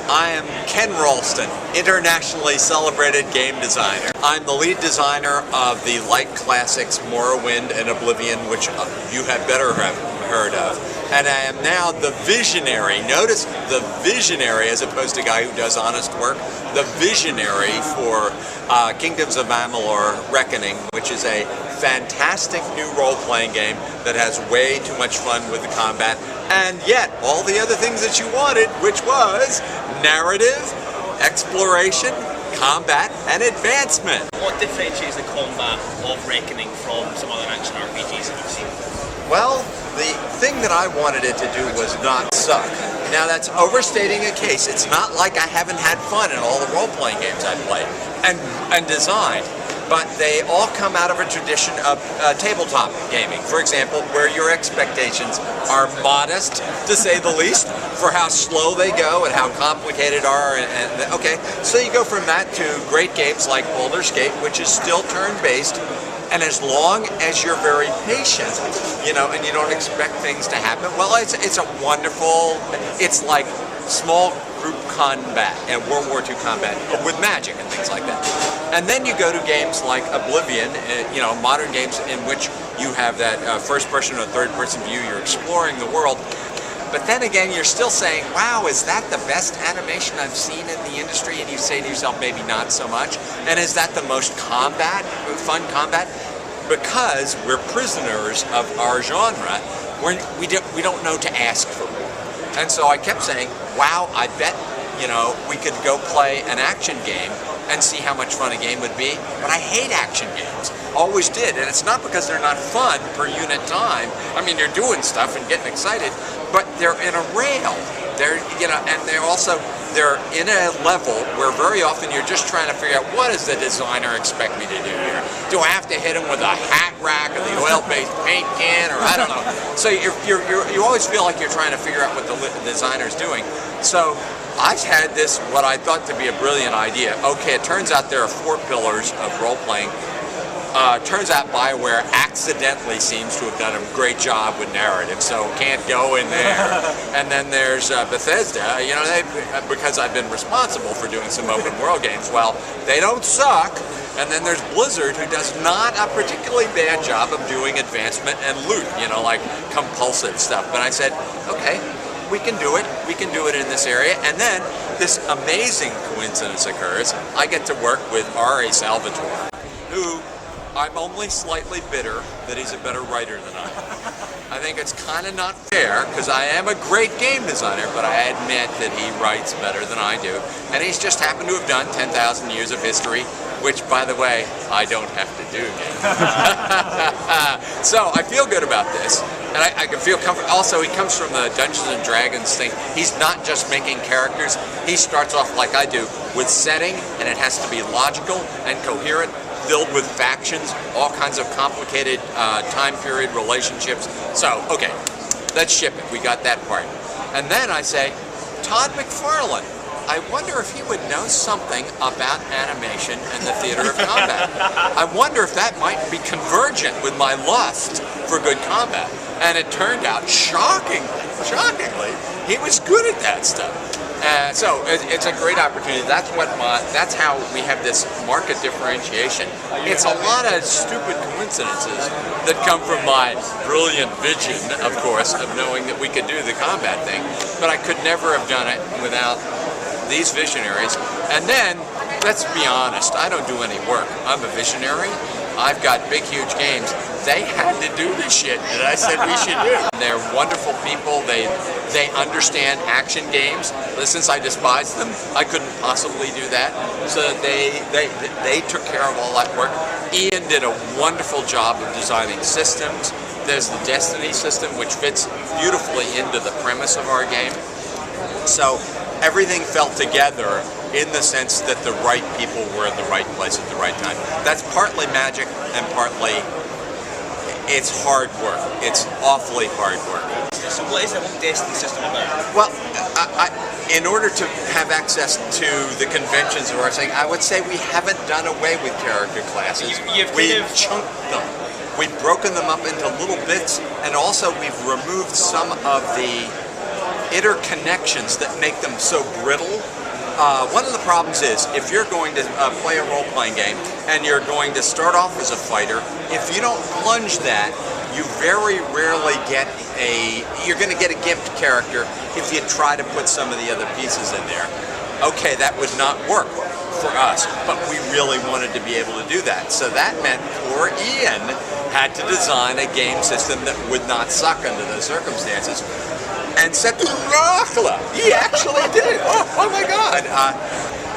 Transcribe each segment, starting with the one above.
I am Ken Rolston, internationally celebrated game designer. I'm the lead designer of the light classics Morrowind and Oblivion, which you had better have heard of. And I am now the visionary, notice the visionary as opposed to a guy who does honest work, the visionary for Kingdoms of Amalur Reckoning, which is a fantastic new role-playing game that has way too much fun with the combat, and yet all the other things that you wanted, which was narrative, exploration, combat, and advancement. What differentiates the combat of Reckoning from some other action RPGs that you've seen? Well, the thing that I wanted it to do was not suck. Now that's overstating a case. It's not like I haven't had fun in all the role-playing games I've played and designed, but they all come out of a tradition of tabletop gaming. For example, where your expectations are modest, to say the least, for how slow they go and how complicated are. Okay, so you go from that to great games like Elder Scolls, which is still turn-based. And as long as you're very patient, you know, and you don't expect things to happen, well, it's a wonderful, it's like small group combat and World War II combat with magic and things like that. And then you go to games like Oblivion, you know, modern games in which you have that first-person or third-person view, you're exploring the world. But then again, you're still saying, wow, is that the best animation I've seen in the industry? And you say to yourself, maybe not so much. And is that the most fun combat? Because we're prisoners of our genre, we don't know to ask for more. And so I kept saying, wow, I bet, you know, we could go play an action game and see how much fun a game would be. But I hate action games. Always did. And it's not because they're not fun per unit time. I mean, you're doing stuff and getting excited, but they're in a rail. They're, you know, and they're in a level where very often you're just trying to figure out, what does the designer expect me to do here? Do I have to hit him with a hat rack or the oil-based paint can, or I don't know. So you always feel like you're trying to figure out what the designer's doing. So I had this, what I thought to be a brilliant idea. Okay, it turns out there are 4 pillars of role-playing. Turns out Bioware accidentally seems to have done a great job with narrative, so can't go in there. And then there's Bethesda, you know, because I've been responsible for doing some open world games. Well, they don't suck. And then there's Blizzard, who does not a particularly bad job of doing advancement and loot, you know, like compulsive stuff. But I said, okay, we can do it. We can do it in this area. And then this amazing coincidence occurs. I get to work with R.A. Salvatore, who I'm only slightly bitter that he's a better writer than I am. I think it's kind of not fair, because I am a great game designer, but I admit that he writes better than I do. And he's just happened to have done 10,000 years of history, which, by the way, I don't have to do yet. So I feel good about this, and I can feel comfortable. Also, he comes from the Dungeons and Dragons thing. He's not just making characters. He starts off like I do, with setting, and it has to be logical and coherent, filled with factions, all kinds of complicated time period relationships. So, okay, let's ship it. We got that part. And then I say, Todd McFarlane. I wonder if he would know something about animation and the theater of combat. I wonder if that might be convergent with my lust for good combat. And it turned out, shockingly, he was good at that stuff. So it's a great opportunity. That's how we have this market differentiation. It's a lot of stupid coincidences that come from my brilliant vision, of course, of knowing that we could do the combat thing. But I could never have done it without these visionaries. And then, let's be honest, I don't do any work. I'm a visionary. I've got big, huge games. They had to do the shit that I said we should do. They're wonderful people. They understand action games. Since I despise them, I couldn't possibly do that. So they took care of all that work. Ian did a wonderful job of designing systems. There's the Destiny system, which fits beautifully into the premise of our game. So everything fell together in the sense that the right people were in the right place at the right time. That's partly magic and partly it's hard work. It's awfully hard work. So what is the whole Destiny system about? Well, in order to have access to the conventions of our thing, I would say we haven't done away with character classes. We've chunked them. We've broken them up into little bits, and also we've removed some of the interconnections that make them so brittle. One of the problems is, if you're going to play a role-playing game and you're going to start off as a fighter, if you don't plunge that, you very rarely get you're going to get a gimped character if you try to put some of the other pieces in there. Okay, that would not work for us, but we really wanted to be able to do that. So that meant poor Ian had to design a game system that would not suck under those circumstances. And said, he actually did it. Oh my God.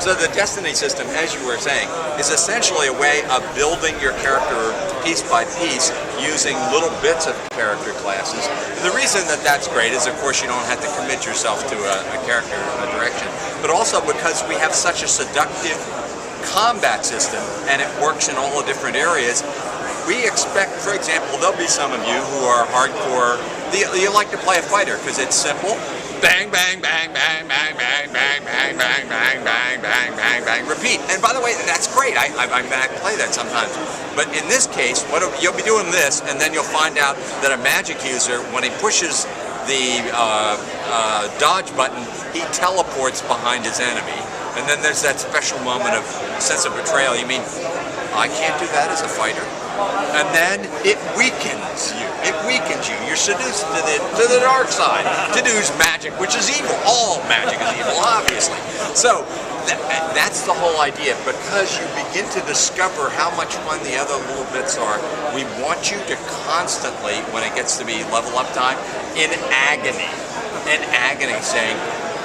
So the Destiny system, as you were saying, is essentially a way of building your character piece by piece using little bits of character classes. The reason that that's great is, of course, you don't have to commit yourself to a character direction, but also because we have such a seductive combat system and it works in all the different areas. We expect, for example, there'll be some of you who are hardcore. You like to play a fighter because it's simple. Bang, bang, bang, bang, bang, bang, bang, bang, bang, bang, bang, bang, bang, bang, repeat. And by the way, that's great. I play that sometimes. But in this case, you'll be doing this, and then you'll find out that a magic user, when he pushes the dodge button, he teleports behind his enemy. And then there's that special moment of sense of betrayal. You mean, I can't do that as a fighter? And then it weakens you. It weakens you. You're seduced to the dark side, to do magic, which is evil. All magic is evil, obviously. So that's the whole idea. Because you begin to discover how much fun the other little bits are, we want you to constantly, when it gets to be level up time, in agony, saying,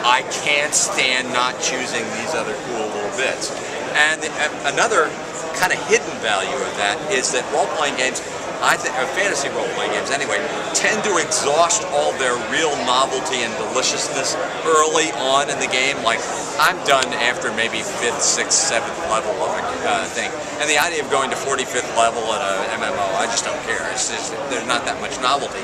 I can't stand not choosing these other cool little bits. And another kind of hidden value of that is that role-playing games, fantasy role-playing games anyway, tend to exhaust all their real novelty and deliciousness early on in the game. Like, I'm done after maybe 5th, 6th, 7th level of a thing. And the idea of going to 45th level at a MMO, I just don't care. It's just, there's not that much novelty.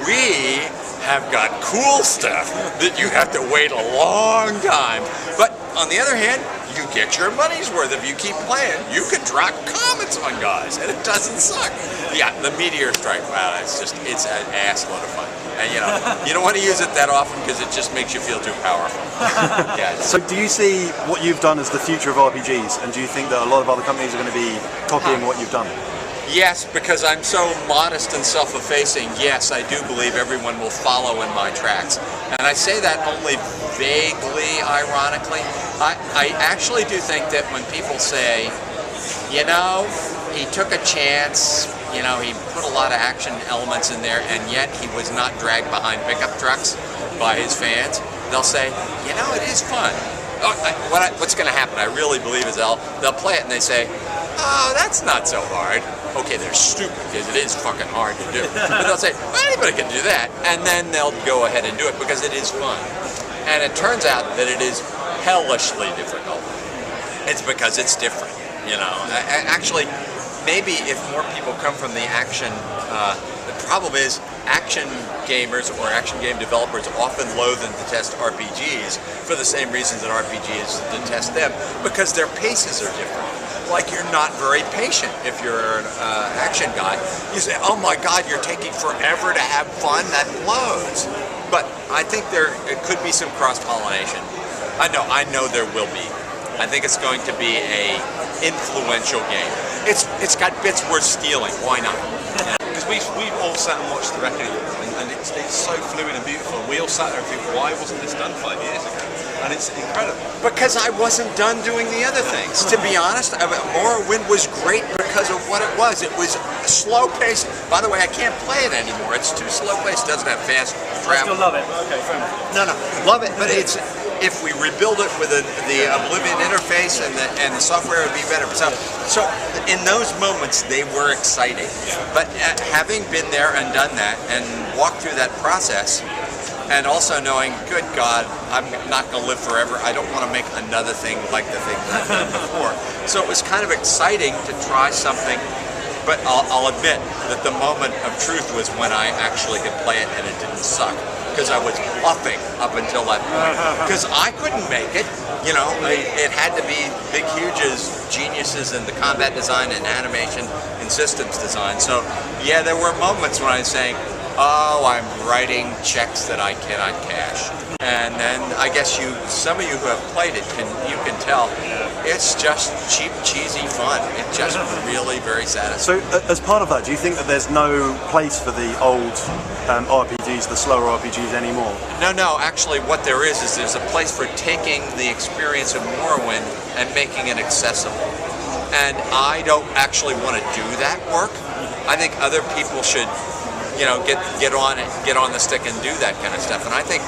We have got cool stuff that you have to wait a long time. But on the other hand, you get your money's worth if you keep playing. You can drop comments on guys, and it doesn't suck. Yeah, the meteor strike, wow, it's an ass load of fun. And you don't want to use it that often because it just makes you feel too powerful. Yeah. So do you see what you've done as the future of RPGs, and do you think that a lot of other companies are going to be copying what you've done? Yes, because I'm so modest and self-effacing, yes, I do believe everyone will follow in my tracks. And I say that only vaguely ironically. I actually do think that when people say, he took a chance, he put a lot of action elements in there, and yet he was not dragged behind pickup trucks by his fans, they'll say, it is fun. What's going to happen, I really believe, is they'll play it and they say, oh, that's not so hard. Okay, they're stupid because it is fucking hard to do. But they'll say, well, anybody can do that. And then they'll go ahead and do it because it is fun. And it turns out that it is hellishly difficult. It's because it's different, Actually, maybe if more people come from the action, the problem is action gamers or action game developers often loathe and detest RPGs for the same reasons that RPGs detest them, because their paces are different. Like, you're not very patient if you're an action guy. You say, oh my God, you're taking forever to have fun, that blows. But I think it could be some cross-pollination. I know there will be. I think it's going to be a influential game. It's got bits worth stealing, why not? Because we've all sat and watched the Reckoning, and it's so fluid and beautiful. We all sat there and think, why wasn't this done 5 years ago? And it's incredible. Because I wasn't done doing the other things. To be honest, Morrowind was great because of what it was. It was slow paced. By the way, I can't play it anymore. It's too slow paced. It doesn't have fast travel. I still love it. Okay, fair enough. No, love it. But if we rebuild it with the Oblivion interface and the software, it would be better. So in those moments, they were exciting. But having been there and done that and walked through that process, and also knowing, good God, I'm not going to live forever. I don't want to make another thing like the thing that I've done before. So it was kind of exciting to try something, but I'll admit that the moment of truth was when I actually could play it and it didn't suck, because I was bluffing up until that point. Because I couldn't make it. It had to be big, huges, geniuses in the combat design and animation and systems design. So, yeah, there were moments when I was saying, Oh, I'm writing checks that I cannot cash. And then I guess some of you who have played it, you can tell it's just cheap, cheesy fun. It's just really very satisfying. So, as part of that, do you think that there's no place for the old RPGs, the slower RPGs anymore? No. Actually, what there is there's a place for taking the experience of Morrowind and making it accessible. And I don't actually want to do that work. I think other people should, get on the stick and do that kind of stuff. And I think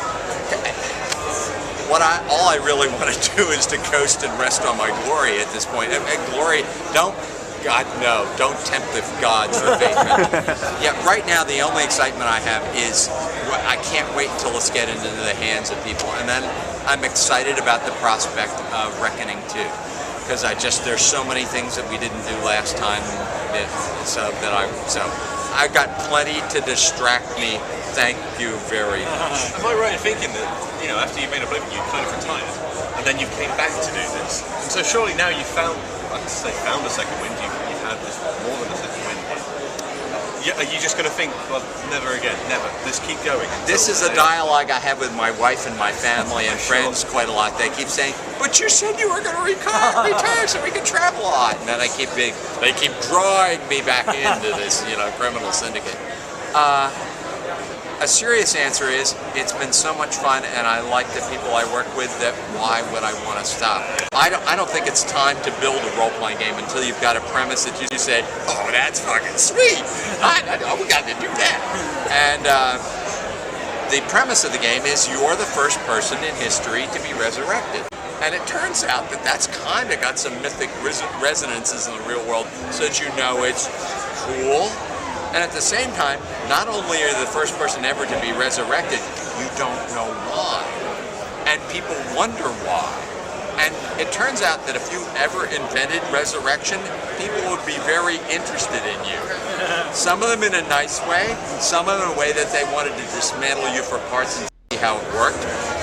all I really want to do is to coast and rest on my glory at this point. And glory, don't tempt the gods or fate. Yeah, right now the only excitement I have is I can't wait until it's get into the hands of people, and then I'm excited about the prospect of Reckoning 2, because there's so many things that we didn't do last time, so I've got plenty to distract me. Thank you very much. Am I right in thinking that, after you made Oblivion, you kind of retired, and then you came back to do this? And so surely now you found a second wind, you've had this more than a second wind. Are you just going to think, well, never again, never, just keep going? This is a dialogue I have with my wife and my family and friends quite a lot. They keep saying, but you said you were going to retire so we can travel a lot. And then they keep drawing me back into this, criminal syndicate. A serious answer is, it's been so much fun, and I like the people I work with, that why would I want to stop? I don't think it's time to build a role-playing game until you've got a premise that you say, oh, that's fucking sweet. We got to do that. And the premise of the game is you're the first person in history to be resurrected. And it turns out that that's kind of got some mythic resonances in the real world, so that it's cool. And at the same time, not only are you the first person ever to be resurrected, you don't know why. And people wonder why. And it turns out that if you ever invented resurrection, people would be very interested in you. Some of them in a nice way, some of them in a way that they wanted to dismantle you for parts and see how it worked.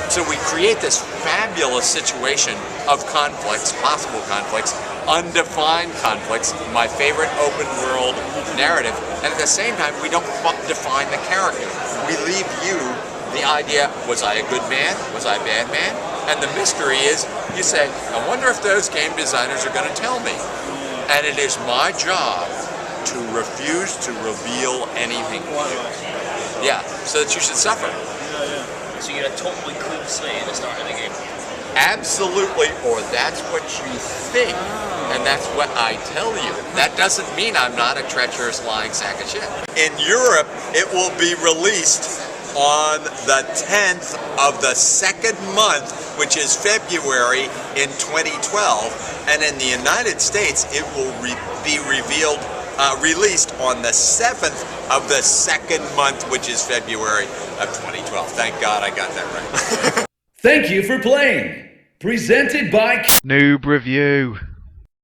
So we create this fabulous situation of conflicts, possible conflicts, undefined conflicts, my favorite open world narrative, and at the same time we don't define the character. We leave you the idea, was I a good man? Was I a bad man? And the mystery is, you say, I wonder if those game designers are going to tell me. And it is my job to refuse to reveal anything to you. Yeah, so that you should suffer. So you're a totally clean slate at the start of the game? Absolutely, or that's what you think, and that's what I tell you. That doesn't mean I'm not a treacherous, lying sack of shit. In Europe, it will be released on the 10th of the second month, which is February in 2012, and in the United States, it will be released on the 7th of the second month, which is February of 2012. Thank God I got that right. Thank you for playing. Presented by Noob Review.